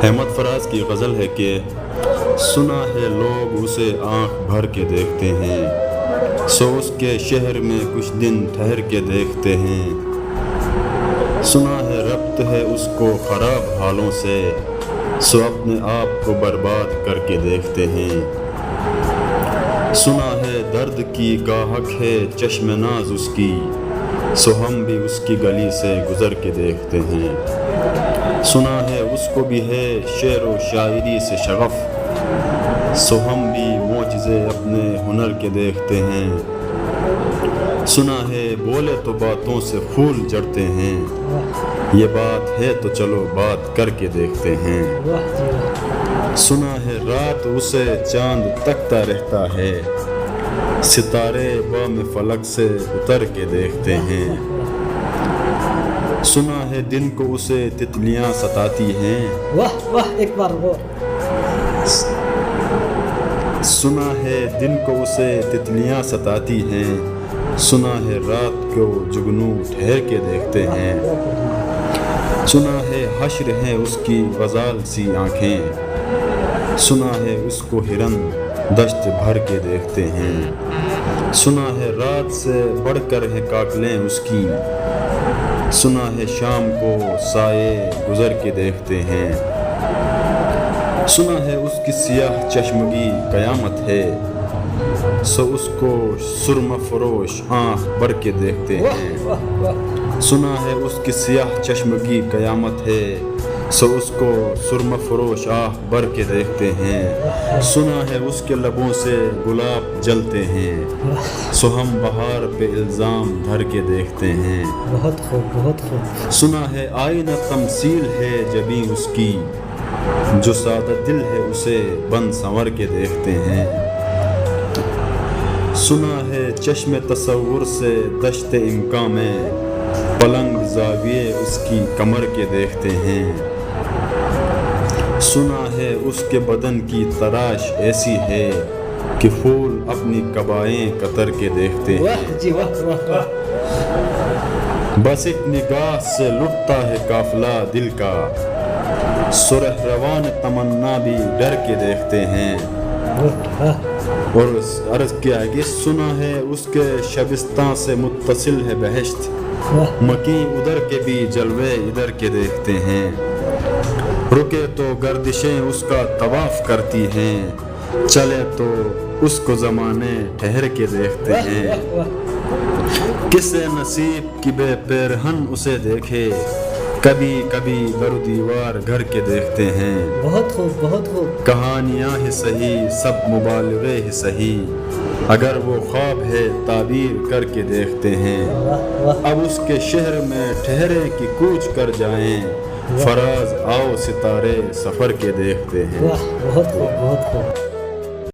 احمد فراز کی غزل ہے کہ سنا ہے لوگ اسے آنکھ بھر کے دیکھتے ہیں، سو اس کے شہر میں کچھ دن ٹھہر کے دیکھتے ہیں۔ سنا ہے ربط ہے اس کو خراب حالوں سے، سو اپنے آپ کو برباد کر کے دیکھتے ہیں۔ سنا ہے درد کی گاہک ہے چشم ناز اس کی، سو ہم بھی اس کی گلی سے گزر کے دیکھتے ہیں۔ سنا ہے اس کو بھی ہے شعر و شاعری سے شغف، سو ہم بھی معجزے اپنے ہنر کے دیکھتے ہیں۔ سنا ہے بولے تو باتوں سے پھول جڑتے ہیں، یہ بات ہے تو چلو بات کر کے دیکھتے ہیں۔ سنا ہے رات اسے چاند تکتا رہتا ہے، ستارے بام فلک سے اتر کے دیکھتے ہیں۔ سنا ہے دن کو اسے تتلیاں ستاتی ہیں، واہ واہ ایک بار وہ سنا ہے دن کو اسے تتلیاں ستاتی ہیں، سنا ہے رات کو جگنو ٹھہر کے دیکھتے ہیں۔ سنا ہے حشر ہے اس کی غزال سی آنکھیں، سنا ہے اس کو ہرن دشت بھر کے دیکھتے ہیں۔ سنا ہے رات سے بڑھ کر ہے کاکلیں اس کی، سنا ہے شام کو سائے گزر کے دیکھتے ہیں۔ سنا ہے اس کی سیاہ چشمگی قیامت ہے، سو اس کو سرمہ فروش آنکھ بھر کے دیکھتے ہیں۔ سنا ہے اس کی سیاہ چشمگی قیامت ہے، سو اس کو سرمہ فروش آنکھ بھر کے دیکھتے ہیں۔ سنا ہے اس کے لبوں سے گلاب جلتے ہیں، سو ہم بہار پہ الزام دھر کے دیکھتے ہیں۔ بہت خوب بہت خوب۔ سنا ہے آئینہ تمثیل ہے جبیں اس کی، جو سادہ دل ہے اسے بن سنور کے دیکھتے ہیں۔ سنا ہے چشم تصور سے دشت امکان میں، پلنگ زاویے اس کی کمر کے دیکھتے ہیں۔ سنا ہے اس کے بدن کی تراش ایسی ہے کہ پھول اپنی قبائیں قطر کے دیکھتے ہیں۔ واہ جی واہ واہ واہ۔ بس ایک نگاہ سے لٹتا ہے قافلہ دل کا، سرخ روان تمنا بھی ڈر کے دیکھتے ہیں۔ اور عرض کیا کہ سنا ہے اس کے شبستان سے متصل ہے بہشت، مکین ادھر کے بھی جلوے ادھر کے دیکھتے ہیں۔ رکے تو گردشیں اس کا طواف کرتی ہیں، چلے تو اس کو زمانے ٹھہر کے دیکھتے ہیں۔ کسے نصیب کی بے پیرہن اسے دیکھے، کبھی کبھی در و دیوار گھر کے دیکھتے ہیں۔ بہت خوب بہت خوب۔ کہانیاں ہی سہی سب مبالغے ہی سہی، اگر وہ خواب ہے تعبیر کر کے دیکھتے ہیں۔ اب اس کے شہر میں ٹھہرے کہ کوچ کر جائیں، فراز آؤ ستارے سفر کے دیکھتے ہیں۔ بہت خوب بہت خوب۔